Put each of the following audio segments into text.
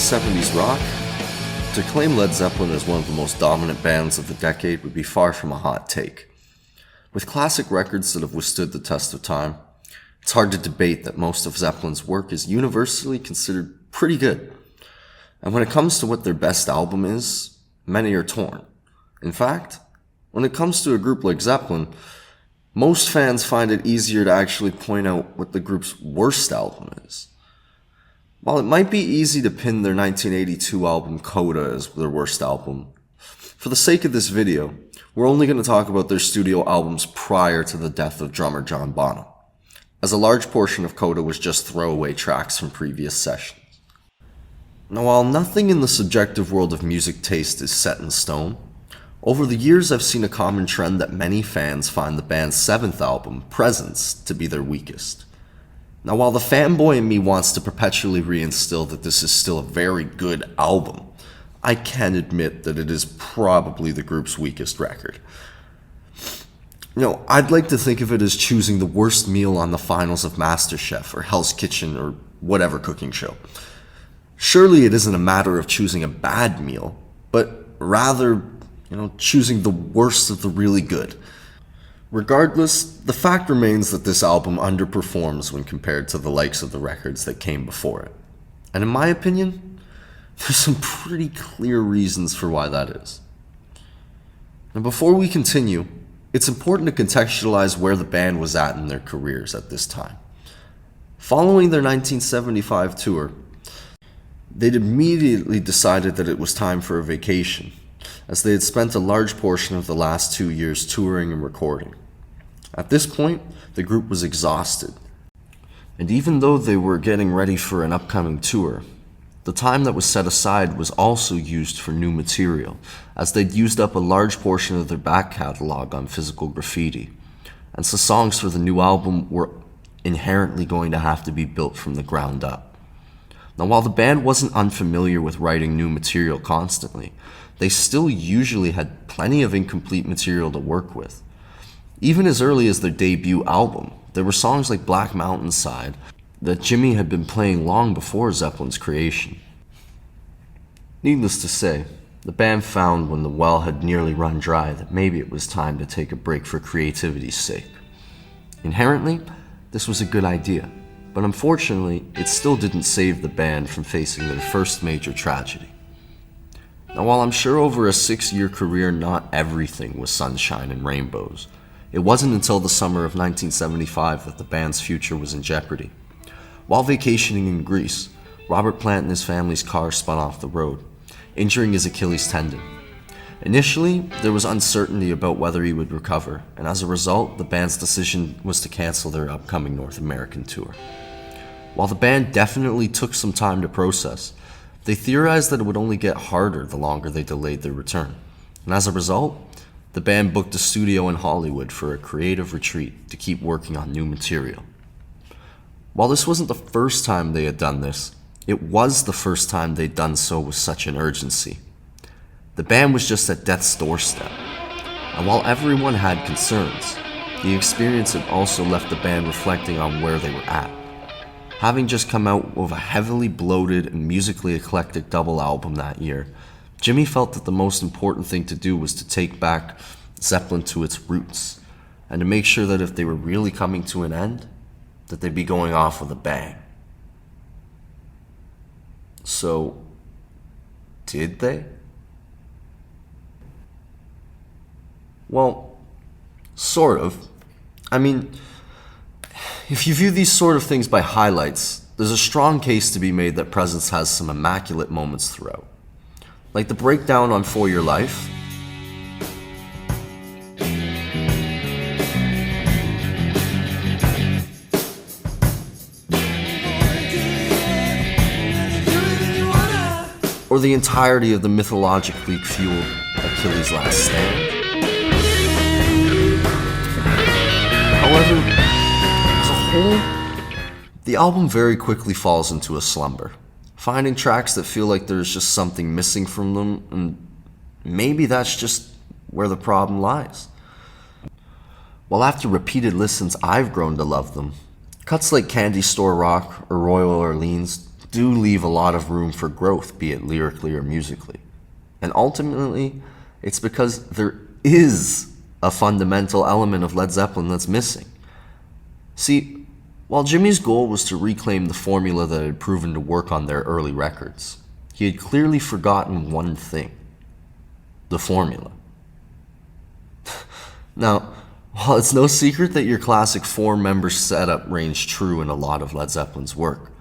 70s rock, to claim Led Zeppelin as one of the most dominant bands of the decade would be far from a hot take. With classic records that have withstood the test of time, it's hard to debate that most of Zeppelin's work is universally considered pretty good. And when it comes to what their best album is, many are torn. In fact, when it comes to a group like Zeppelin, most fans find it easier to actually point out what the group's worst album is. While it might be easy to pin their 1982 album Coda as their worst album, for the sake of this video, we're only going to talk about their studio albums prior to the death of drummer John Bonham, as a large portion of Coda was just throwaway tracks from previous sessions. Now, while nothing in the subjective world of music taste is set in stone, over the years I've seen a common trend that many fans find the band's seventh album, Presence, to be their weakest. Now, while the fanboy in me wants to perpetually reinstill that this is still a very good album, I can admit that it is probably the group's weakest record. I'd like to think of it as choosing the worst meal on the finals of MasterChef or Hell's Kitchen or whatever cooking show. Surely it isn't a matter of choosing a bad meal, but rather, choosing the worst of the really good. Regardless, the fact remains that this album underperforms when compared to the likes of the records that came before it. And in my opinion, there's some pretty clear reasons for why that is. And before we continue, it's important to contextualize where the band was at in their careers at this time. Following their 1975 tour, they'd immediately decided that it was time for a vacation, as they had spent a large portion of the last 2 years touring and recording. At this point, the group was exhausted, and even though they were getting ready for an upcoming tour, the time that was set aside was also used for new material, as they'd used up a large portion of their back catalog on physical graffiti, and so songs for the new album were inherently going to have to be built from the ground up. Now, while the band wasn't unfamiliar with writing new material constantly, they still usually had plenty of incomplete material to work with. Even as early as their debut album, there were songs like Black Mountainside that Jimmy had been playing long before Zeppelin's creation. Needless to say, the band found when the well had nearly run dry that maybe it was time to take a break for creativity's sake. Inherently, this was a good idea, but unfortunately, it still didn't save the band from facing their first major tragedy. Now, while I'm sure over a 6-year career not everything was sunshine and rainbows, it wasn't until the summer of 1975 that the band's future was in jeopardy. While vacationing in Greece, Robert Plant and his family's car spun off the road, injuring his Achilles tendon. Initially, there was uncertainty about whether he would recover, and as a result, the band's decision was to cancel their upcoming North American tour. While the band definitely took some time to process, they theorized that it would only get harder the longer they delayed their return, and as a result, the band booked a studio in Hollywood for a creative retreat to keep working on new material. While this wasn't the first time they had done this, it was the first time they'd done so with such an urgency. The band was just at death's doorstep, and while everyone had concerns, the experience had also left the band reflecting on where they were at. Having just come out with a heavily bloated and musically eclectic double album that year, Jimmy felt that the most important thing to do was to take back Zeppelin to its roots, and to make sure that if they were really coming to an end, that they'd be going off with a bang. So, did they? Well, sort of. If you view these sort of things by highlights, there's a strong case to be made that Presence has some immaculate moments throughout. Like the breakdown on For Your Life, or the entirety of the mythologically fueled Achilles' Last Stand. However, as a whole, the album very quickly falls into a slumber, finding tracks that feel like there's just something missing from them, and maybe that's just where the problem lies. While after repeated listens I've grown to love them, cuts like Candy Store Rock or Royal Orleans do leave a lot of room for growth, be it lyrically or musically. And ultimately, it's because there is a fundamental element of Led Zeppelin that's missing. See, while Jimmy's goal was to reclaim the formula that had proven to work on their early records, he had clearly forgotten one thing: the formula. Now, while it's no secret that your classic four-member setup rings true in a lot of Led Zeppelin's work,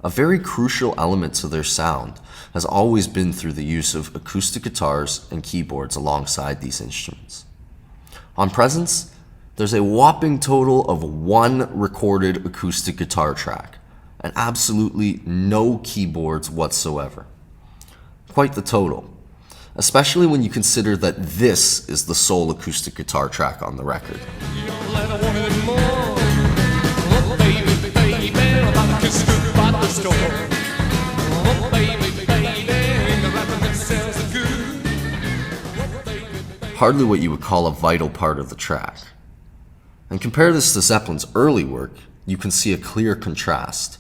a very crucial element to their sound has always been through the use of acoustic guitars and keyboards alongside these instruments. On Presence, there's a whopping total of 1 recorded acoustic guitar track, and absolutely no keyboards whatsoever. Quite the total, especially when you consider that this is the sole acoustic guitar track on the record. Hardly what you would call a vital part of the track. And compare this to Zeppelin's early work, you can see a clear contrast.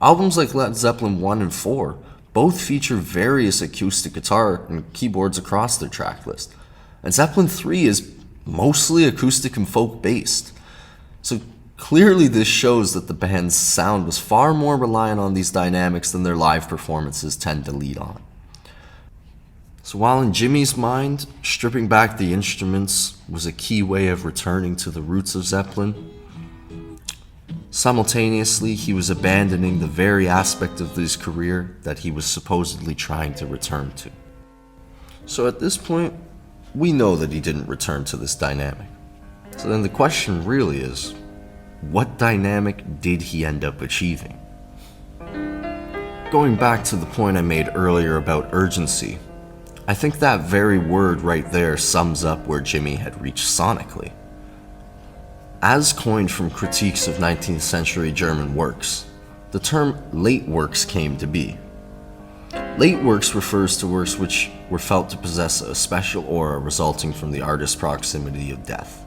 Albums like Led Zeppelin 1 and 4 both feature various acoustic guitar and keyboards across their track list, and Zeppelin 3 is mostly acoustic and folk based. So clearly this shows that the band's sound was far more reliant on these dynamics than their live performances tend to lead on. So while in Jimmy's mind, stripping back the instruments was a key way of returning to the roots of Zeppelin, simultaneously he was abandoning the very aspect of his career that he was supposedly trying to return to. So at this point, we know that he didn't return to this dynamic. So then the question really is, what dynamic did he end up achieving? Going back to the point I made earlier about urgency, I think that very word right there sums up where Jimmy had reached sonically. As coined from critiques of 19th century German works, the term late works came to be. Late works refers to works which were felt to possess a special aura resulting from the artist's proximity of death.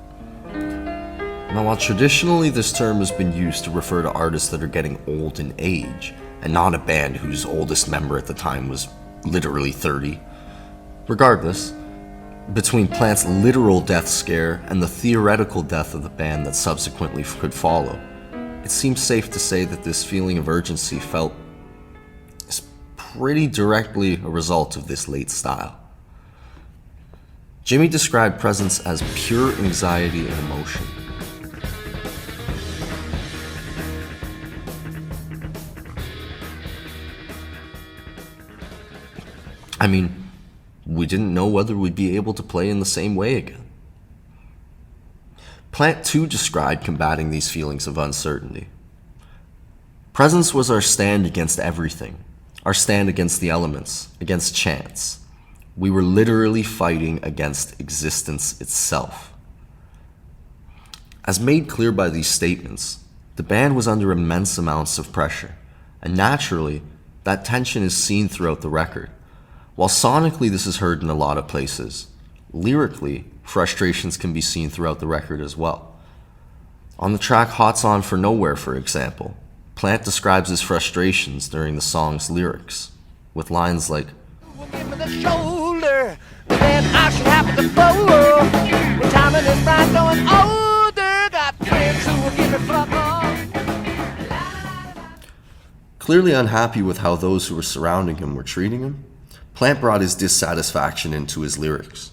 Now, while traditionally this term has been used to refer to artists that are getting old in age, and not a band whose oldest member at the time was literally 30, regardless, between Plant's literal death scare and the theoretical death of the band that subsequently could follow, it seems safe to say that this feeling of urgency felt is pretty directly a result of this late style. Jimmy described Presence as pure anxiety and emotion. I mean, we didn't know whether we'd be able to play in the same way again. Plant too described combating these feelings of uncertainty. Presence was our stand against everything, our stand against the elements, against chance. We were literally fighting against existence itself. As made clear by these statements, the band was under immense amounts of pressure, and naturally, that tension is seen throughout the record. While sonically this is heard in a lot of places, lyrically, frustrations can be seen throughout the record as well. On the track Hot's On for Nowhere, for example, Plant describes his frustrations during the song's lyrics, with lines like, "Give me the shoulder, then I should have to fold. Retirement is right, going older, got friends who will give me fuck off." Clearly unhappy with how those who were surrounding him were treating him, Plant brought his dissatisfaction into his lyrics.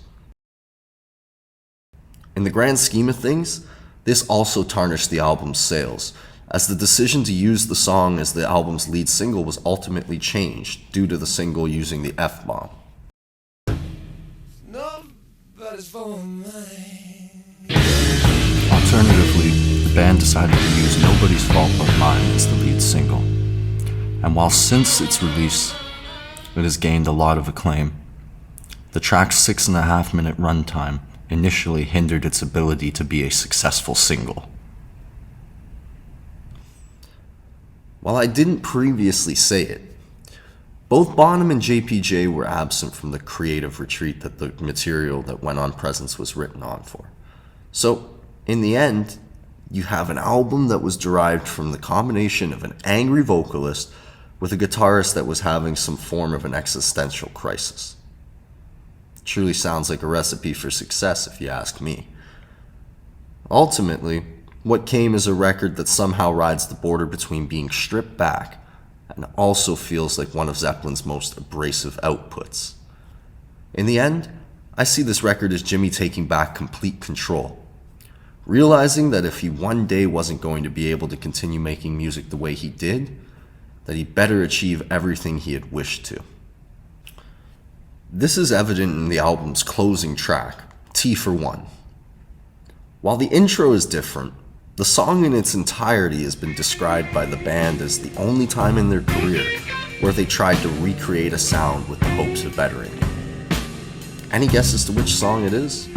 In the grand scheme of things, this also tarnished the album's sales, as the decision to use the song as the album's lead single was ultimately changed due to the single using the F-bomb. Alternatively, the band decided to use Nobody's Fault But Mine as the lead single. And while since its release, it has gained a lot of acclaim, the track's 6.5-minute runtime initially hindered its ability to be a successful single. While I didn't previously say it, both Bonham and JPJ were absent from the creative retreat that the material that went on Presence was written on for. So, in the end, you have an album that was derived from the combination of an angry vocalist with a guitarist that was having some form of an existential crisis. It truly sounds like a recipe for success, if you ask me. Ultimately, what came is a record that somehow rides the border between being stripped back and also feels like one of Zeppelin's most abrasive outputs. In the end, I see this record as Jimmy taking back complete control, realizing that if he one day wasn't going to be able to continue making music the way he did, that he better achieve everything he had wished to. This is evident in the album's closing track, Tea for One. While the intro is different, the song in its entirety has been described by the band as the only time in their career where they tried to recreate a sound with the hopes of bettering it. Any guess as to which song it is?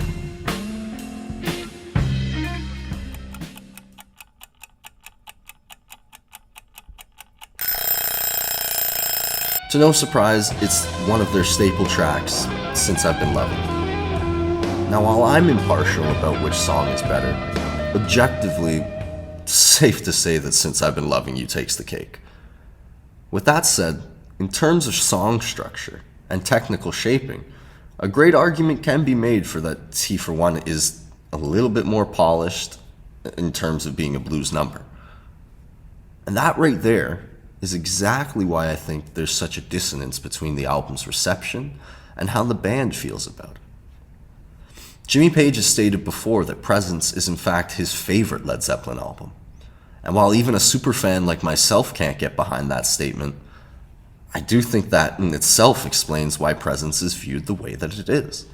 To no surprise, it's one of their staple tracks, Since I've Been Loving You. Now, while I'm impartial about which song is better, objectively, it's safe to say that Since I've Been Loving You takes the cake. With that said, in terms of song structure and technical shaping, a great argument can be made for that Tea for One is a little bit more polished in terms of being a blues number. And that right there is exactly why I think there's such a dissonance between the album's reception and how the band feels about it. Jimmy Page has stated before that Presence is in fact his favorite Led Zeppelin album. And while even a superfan like myself can't get behind that statement, I do think that in itself explains why Presence is viewed the way that it is.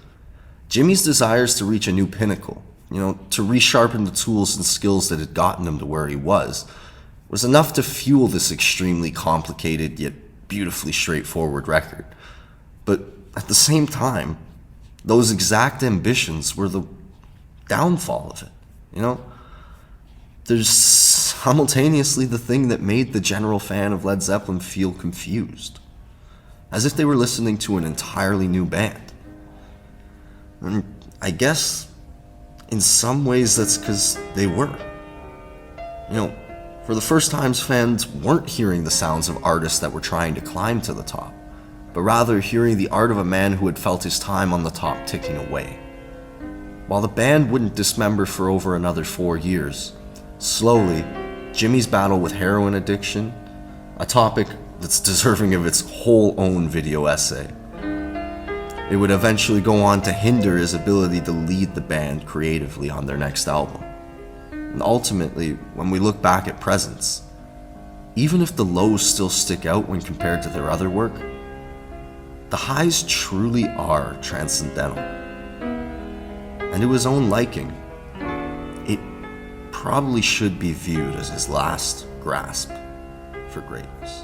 Jimmy's desires to reach a new pinnacle, to resharpen the tools and skills that had gotten him to where he was enough to fuel this extremely complicated yet beautifully straightforward record. But at the same time, those exact ambitions were the downfall of it. There's simultaneously the thing that made the general fan of Led Zeppelin feel confused, as if they were listening to an entirely new band. And I guess in some ways that's because they were. For the first time, fans weren't hearing the sounds of artists that were trying to climb to the top, but rather hearing the art of a man who had felt his time on the top ticking away. While the band wouldn't dismember for over another 4 years, slowly, Jimmy's battle with heroin addiction, a topic that's deserving of its whole own video essay, it would eventually go on to hinder his ability to lead the band creatively on their next album. And ultimately, when we look back at Presence, even if the lows still stick out when compared to their other work, the highs truly are transcendental. And to his own liking, it probably should be viewed as his last grasp for greatness.